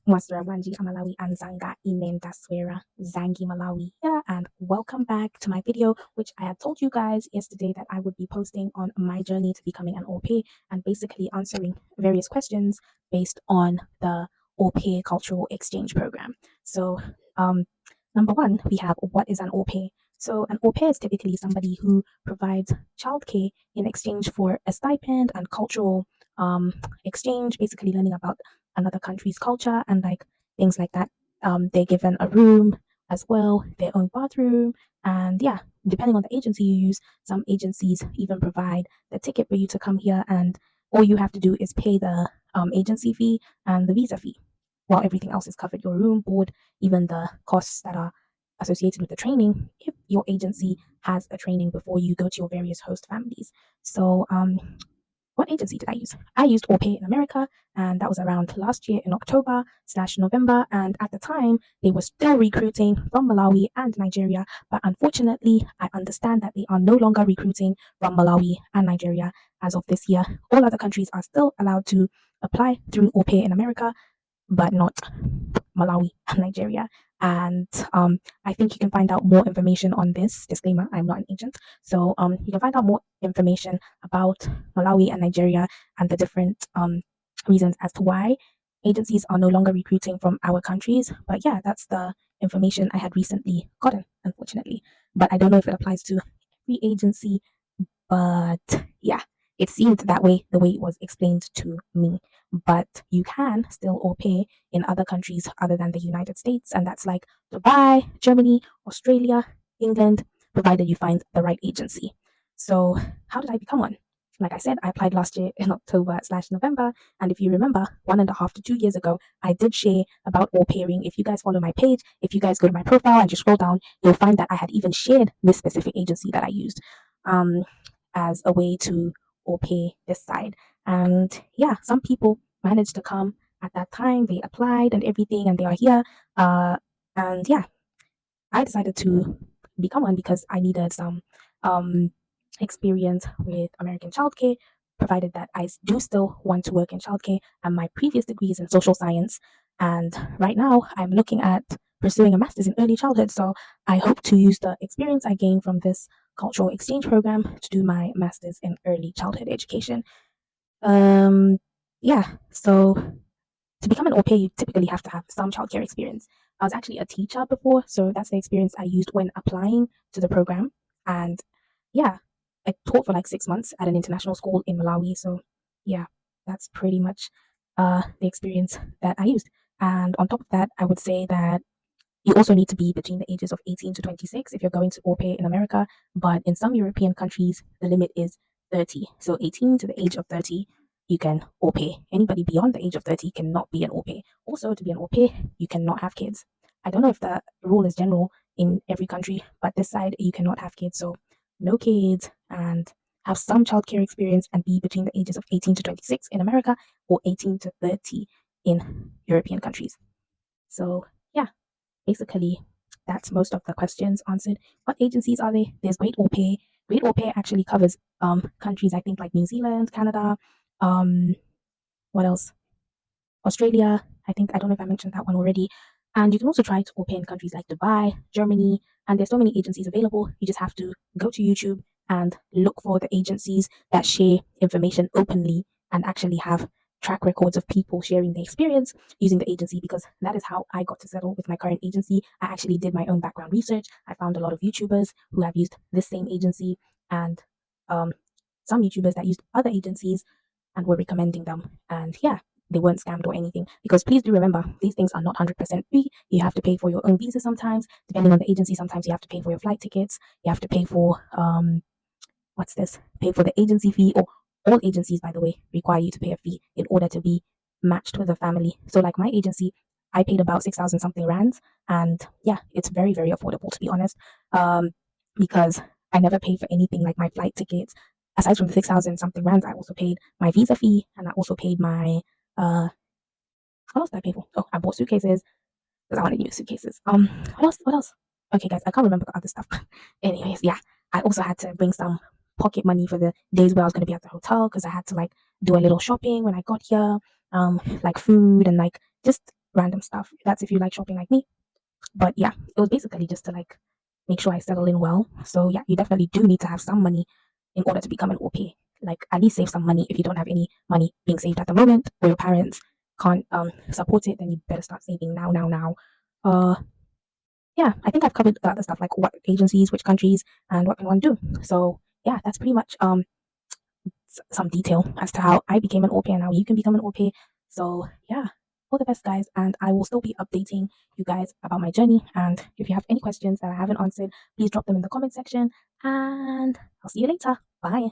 Mwasra Wanji Amalawi and Zanga Inenda Swera Zangi Malawi here, and welcome back to my video, which I had told you guys yesterday that I would be posting on my journey to becoming an au pair and basically answering various questions based on the au pair cultural exchange program. So, number one, we have what is an au pair? So, an au pair is typically somebody who provides childcare in exchange for a stipend and cultural exchange, basically learning about another country's culture and like things like that. They're given a room as well, their own bathroom, and yeah, depending on the agency you use, some agencies even provide the ticket for you to come here, and all you have to do is pay the agency fee and the visa fee, while everything else is covered: your room, board, even the costs that are associated with the training if your agency has a training before you go to your various host families. So what agency did I use? I used Au Pair in America, and that was around last year in October/November. And at the time, they were still recruiting from Malawi and Nigeria. But unfortunately, I understand that they are no longer recruiting from Malawi and Nigeria as of this year. All other countries are still allowed to apply through Au Pair in America, but not Malawi and Nigeria. And I think you can find out more information on this. Disclaimer: I'm not an agent, so you can find out more information about Malawi and Nigeria and the different reasons as to why agencies are no longer recruiting from our countries. But yeah, that's the information I had recently gotten, unfortunately. But I don't know if it applies to every agency, but yeah, it seemed that way the way it was explained to me. But you can still au pair in other countries other than the United States, and that's like Dubai, Germany, Australia, England, provided you find the right agency. So, how did I become one? Like I said, I applied last year in October/November. And if you remember, 1.5 to 2 years ago, I did share about au pairing. If you guys follow my page, if you guys go to my profile and you scroll down, you'll find that I had even shared this specific agency that I used. Um, as a way to or pay this side. And yeah, some people managed to come at that time. They applied and everything, and they are here. And yeah, I decided to become one because I needed some um, experience with American childcare, provided that I do still want to work in childcare. And my previous degree is in social science. And right now, I'm looking at pursuing a master's in early childhood. So I hope to use the experience I gained from this cultural exchange program to do my master's in early childhood education. Um, yeah, so to become an au pair, you typically have to have some childcare experience. I was actually a teacher before, so that's the experience I used when applying to the program. And yeah, I taught for like 6 months at an international school in Malawi. So yeah, that's pretty much the experience that I used. And on top of that, I would say that you also need to be between the ages of 18 to 26 if you're going to au pair in America. But in some European countries, the limit is 30. So 18 to the age of 30, you can au pair. Anybody beyond the age of 30 cannot be an au pair. Also, to be an au pair, you cannot have kids. I don't know if the rule is general in every country, but this side, you cannot have kids. So no kids, and have some childcare experience and be between the ages of 18 to 26 in America or 18 to 30 in European countries. So yeah, basically, that's most of the questions answered. What agencies are they? There's Great Au Pair. Great Au Pair actually covers countries, I think, like New Zealand, Canada, um what else? Australia. I think, I don't know if I mentioned that one already. And you can also try to au pair in countries like Dubai, Germany, and there's so many agencies available. You just have to go to YouTube and look for the agencies that share information openly and actually have track records of people sharing their experience using the agency, because that is how I got to settle with my current agency. I actually did my own background research. I found a lot of YouTubers who have used this same agency, and um, some YouTubers that used other agencies and were recommending them. And yeah, they weren't scammed or anything. Because please do remember, these things are not 100% free. You have to pay for your own visa sometimes, depending on the agency. Sometimes you have to pay for your flight tickets. You have to pay for what's this? Pay for the agency fee. Or all agencies, by the way, require you to pay a fee in order to be matched with a family. So like my agency, I paid about 6,000 something rands, and yeah, it's very very affordable, to be honest. Um, because I never paid for anything like my flight tickets. Aside from the 6,000 something rands, I also paid my visa fee, and I also paid my uh what else did I pay for? Oh, I bought suitcases because I wanted new suitcases. What else? What else? Okay, guys, I can't remember the other stuff. Anyways, yeah, I also had to bring some pocket money for the days where I was going to be at the hotel, because I had to like do a little shopping when I got here. like food and like just random stuff. That's if you like shopping like me. But yeah, it was basically just to like make sure I settle in well. So yeah, you definitely do need to have some money in order to become an OP. Like at least save some money. If you don't have any money being saved at the moment, or your parents can't support it, then you better start saving now. Uh yeah, I think I've covered the other stuff like what agencies, which countries, and what can one do. So yeah, that's pretty much some detail as to how I became an OP and how you can become an OP. So yeah, all the best, guys, and I will still be updating you guys about my journey. And if you have any questions that I haven't answered, please drop them in the comment section. And I'll see you later. Bye.